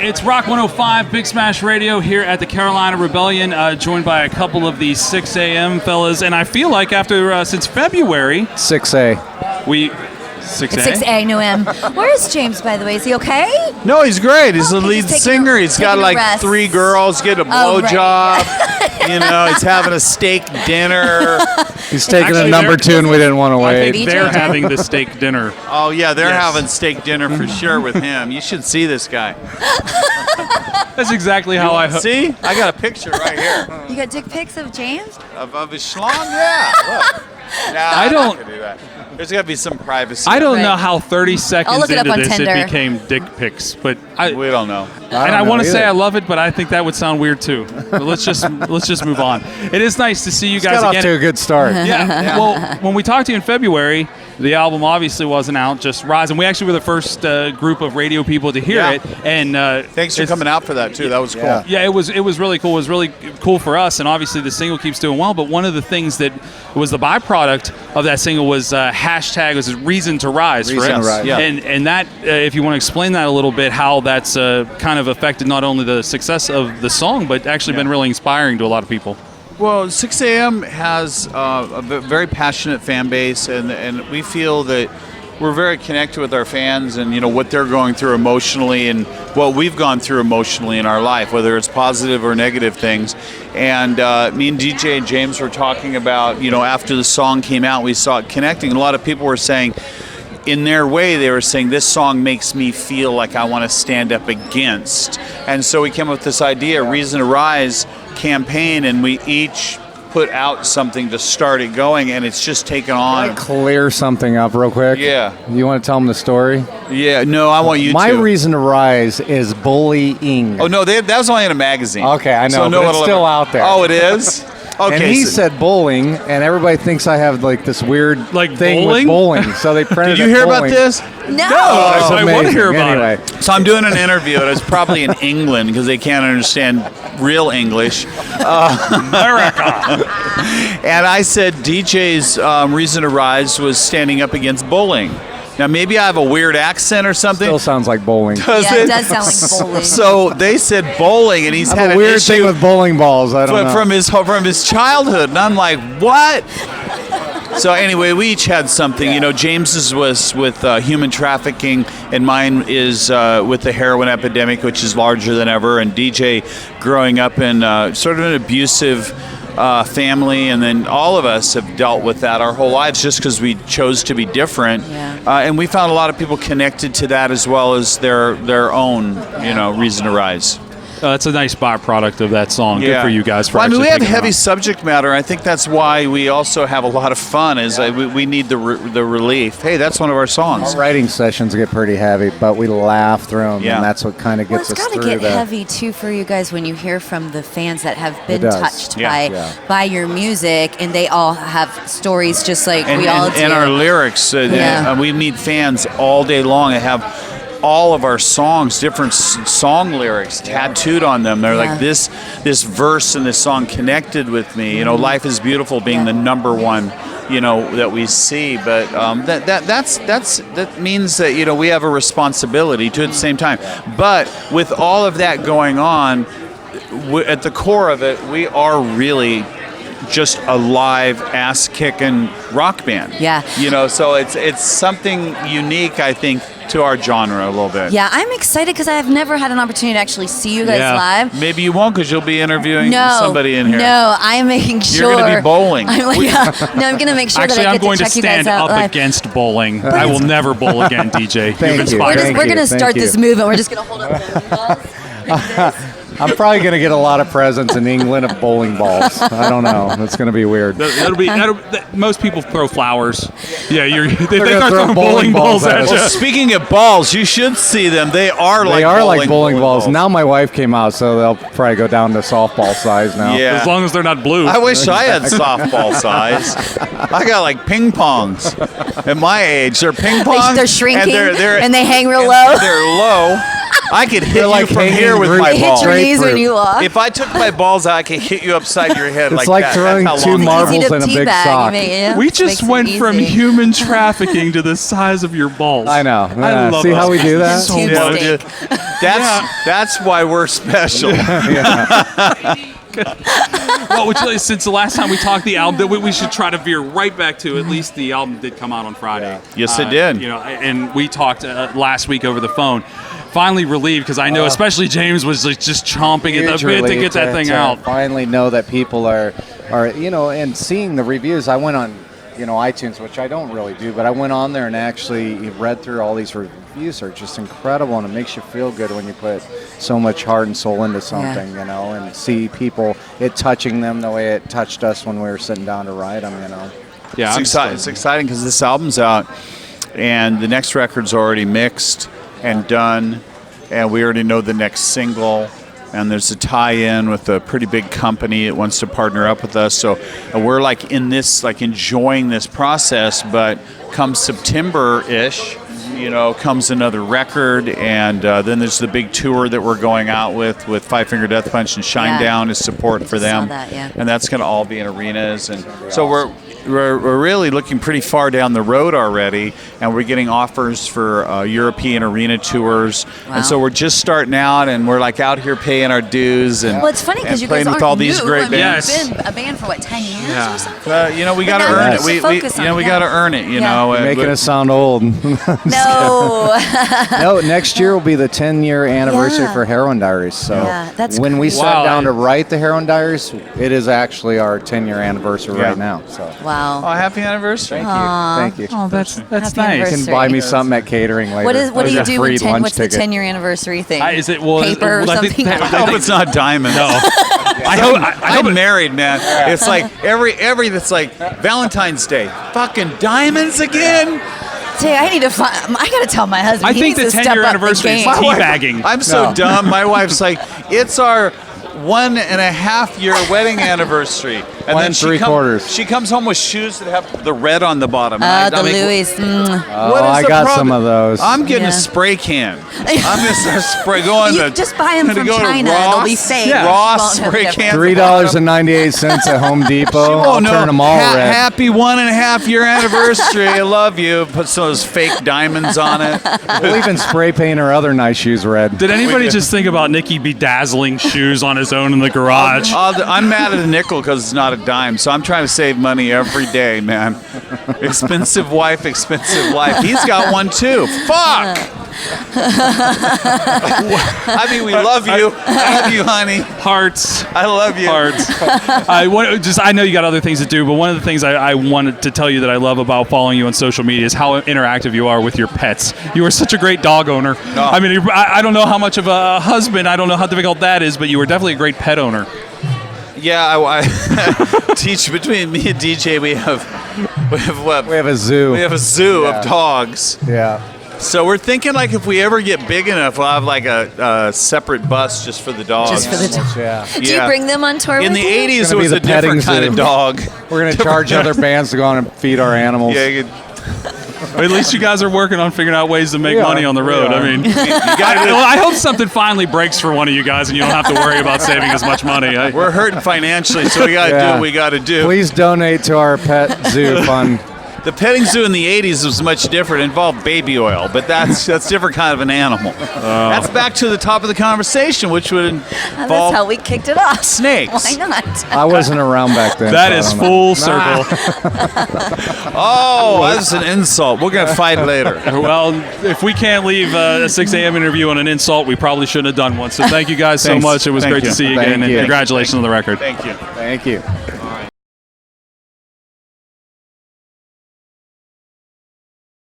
It's Rock 105, Big Smash Radio here at the Carolina Rebellion, joined by a couple of the 6 a.m. fellas. And I feel like since February... 6A. We... 6A? It's 6A, no M. Where is James, by the way? Is he okay? No, he's great. He's the lead singer. He's got like 3 girls, getting a blowjob. You know, he's having a steak dinner. He's taking a number 2 and we didn't want to wait. I think they're having the steak dinner. Oh, yeah, they're having steak dinner for sure with him. You should see this guy. That's exactly how I... See? I got a picture right here. You got dick pics of James? Of his schlong? Yeah, look. Nah, I don't... I'm not gonna do that. There's got to be some privacy. I don't know how 30 seconds into this Tinder. it became dick pics, but we don't know. I want to say I love it, but I think that would sound weird too. But let's just move on. It is nice to see you guys got again. Off to a good start. Yeah. Well, when we talked to you in February, the album obviously wasn't out, just Rise, and we actually were the first group of radio people to hear it. And thanks for coming out for that too. That was cool. Yeah, it was really cool. It was really cool for us, and obviously the single keeps doing well. But one of the things that was the byproduct of that single was hashtag was Reason to Rise. Reason to Rise. Yeah. And that, if you want to explain that a little bit, how that's kind of affected not only the success of the song, but actually been really inspiring to a lot of people. Well, 6 a.m. has a very passionate fan base, and we feel that we're very connected with our fans and, you know, what they're going through emotionally and what we've gone through emotionally in our life, whether it's positive or negative things. And me and DJ and James were talking about, you know, after the song came out, we saw it connecting. A lot of people were saying, in their way, they were saying, this song makes me feel like I want to stand up against. And so we came up with this idea, Reason to Rise campaign, and we each put out something to start it going, and it's just taken on. Can I clear something up real quick? Yeah. You want to tell them the story? Yeah, no, I want you My to. Reason to Rise is bullying. Oh, no, that was only in a magazine. Okay, I know, So but it's still out there. Oh, it is? Okay. And he said bowling, and everybody thinks I have like this weird thing bowling? with bowling. So they printed Did you hear about bowling. this? No. I want to hear about anyway. it. So I'm doing an interview, and it's probably in England because they can't understand real English. America. And I said DJ's Reason to Rise was standing up against bullying. Now, maybe I have a weird accent or something. Still sounds like bowling. Yeah, it does sound like bowling. So they said bowling, and he's I had have a an weird issue thing with bowling balls. I don't know. from his childhood, and I'm like, what? So anyway, we each had something. You know, James's was with human trafficking, and mine is with the heroin epidemic, which is larger than ever. And DJ growing up in sort of an abusive family, and then all of us have dealt with that our whole lives just because we chose to be different. And we found a lot of people connected to that as well as their own, you know, Reason to Rise. It's a nice byproduct of that song. Yeah. Good for you guys for Well, I mean, actually we have taking it heavy on. subject matter. I think that's why we also have a lot of fun. Is we need the relief. Hey, that's one of our songs. Our writing sessions get pretty heavy, but we laugh through them, Yeah. and that's what kind of Well, gets it's us got to through get that. heavy too for you guys when you hear from the fans that have been does. touched Yeah. by your music, and they all have stories just like And, we all and, do. and our lyrics. We meet fans all day long and have all of our songs, different song lyrics tattooed on them. They're like this verse in this song connected with me. You know, Life is Beautiful being the number one, you know, that we see. But that means that, you know, we have a responsibility to at the same time. But with all of that going on, at the core of it, we are really just a live ass-kicking rock band. Yeah. You know, so it's something unique, I think, to our genre a little bit. Yeah, I'm excited because I've never had an opportunity to actually see you guys live. Maybe you won't because you'll be interviewing somebody in here. No, I'm making sure. You're going to be bowling. I'm going to make sure Actually, that I I'm get going to to check you guys stand out up live. against bowling. I will never bowl again, DJ. Thank you. Inspired. We're going to Thank start you. this movement. We're just going to hold up the balls. I'm probably going to get a lot of presents in England of bowling balls. I don't know. It's going to be weird. Most people throw flowers. Yeah, they start gonna throw throwing bowling balls at us. you. Well, speaking of balls, you should see them. They are like bowling balls. Now my wife came out, so they'll probably go down to softball size now. Yeah. As long as they're not blue. I wish I had softball size. I got like ping pongs. At my age, they're ping pongs. They're shrinking and and they hang real low. They're low. I could hit They're like you from hanging here with group- my It hit balls. your knees when you walk. If I took my balls out, I could hit you upside your head It's like like that. throwing That's how two long they are. marbles Easy to in a big teabag, sock. yeah. We Makes just it went from easy. human trafficking to the size of your balls. I know. I Yeah. love See how we do that? So Tube Yeah, much. steak. That's why we're special. Well, since the last time we talked, the album, we should try to veer right back to at least the album did come out on Friday. Yes, it did. You know, and we talked last week over the phone. Finally relieved because I know, especially James was like just chomping at the bit to get that thing out. Finally know that people are and seeing the reviews. I went on, iTunes, which I don't really do, but I went on there and actually read through all these reviews. Are just incredible, and it makes you feel good when you put so much heart and soul into something, and see people, it touching them the way it touched us when we were sitting down to write them, Yeah, It's exciting because this album's out, and the next record's already mixed and done, and we already know the next single. And there's a tie-in with a pretty big company that wants to partner up with us. So we're like in this, like enjoying this process. But come September-ish, comes another record, and then there's the big tour that we're going out with Five Finger Death Punch and Shinedown as support for them. That, yeah. And that's going to all be in arenas, and so we're really looking pretty far down the road already, and we're getting offers for European arena tours. Wow. And so we're just starting out, and we're like out here paying our dues and, Well, it's funny because you guys playing aren't with all these new. great I mean, bands. You've been a band for 10 years or something? We got to now earn you it. should We focus on it, we yeah. got to earn it. Yeah. and Making we- us sound old. No. No, next year will be the 10-year anniversary Yeah. for Heroin Diaries. So Yeah, that's when we crazy. sat Wow, down I- to write the Heroin Diaries, it is actually our 10-year anniversary Yeah. right now. So Wow. Oh, happy anniversary! thank you. Oh, that's Happy nice. You anniversary. can buy me something at catering later. What do you Or a do? free lunch What's the ticket. 10-year anniversary thing? Is it well? Paper or well, I think something? that- I hope it's not diamonds. No. I hope. I hope I'm married, man. It's like every that's like Valentine's Day. Fucking diamonds again. Say, I need to find. I gotta tell my husband. I he think needs the to step 10-year up the anniversary is game. teabagging. I'm so dumb. My wife's like, it's our 1.5 year wedding anniversary. And One and three quarters. She comes home with shoes that have the red on the bottom. The Louis. Oh, what is I the got problem? some of those. I'm getting Yeah. a spray can. I'm just gonna spray going You to just buy 'em gonna from go to China. Ross, They'll be fake. Yeah. You Ross won't have spray a can. $3.98 at Home Depot. I'll turn them all red. Happy 1.5 year anniversary. I love you. Put some of those fake diamonds on it. We'll even spray paint our other nice shoes red. Did anybody just think about Nikki bedazzling shoes on his own in the garage? I'm mad at a nickel because it's not a dime, so I'm trying to save money every day, man. Expensive wife, expensive life. He's got one too. Fuck! I mean, we love you. I love you, honey. Hearts. I love you. Hearts. I know you got other things to do, but one of the things I wanted to tell you that I love about following you on social media is how interactive you are with your pets. You are such a great dog owner. No. I mean, I don't know how much of a husband, I don't know how difficult that is, but you were definitely a great pet owner. Yeah, I teach between me and DJ. We have what? We have a zoo. We have a zoo Yeah. of dogs. Yeah. So we're thinking like if we ever get big enough, we'll have like a separate bus just for the dogs. Just for the dogs. Yeah. Do you bring them on tour In with the you? 80s, It's it gonna was be a the petting different kind zoo. of dog. We're going to charge other bands to go on and feed our animals. Yeah, you could- At least you guys are working on figuring out ways to make We money are. on the We road. are. I mean, you gotta well, I hope something finally breaks for one of you guys and you don't have to worry about saving as much money. We're hurting financially, so we got to do Yeah. what we got to do. Please donate to our pet zoo fund. The petting zoo in the 80s was much different. It involved baby oil, but that's different kind of an animal. That's back to the top of the conversation, which would That's involve how we kicked it off. snakes. Why not? I wasn't around back then. That so I is don't know. full circle. Oh, that's an insult. We're going to fight later. Well, if we can't leave a 6 a.m. interview on an insult, we probably shouldn't have done one. So thank you guys so Thanks. much. It was Thank great you. to see you Thank again, and you. congratulations on the record. Thank you. Thank you.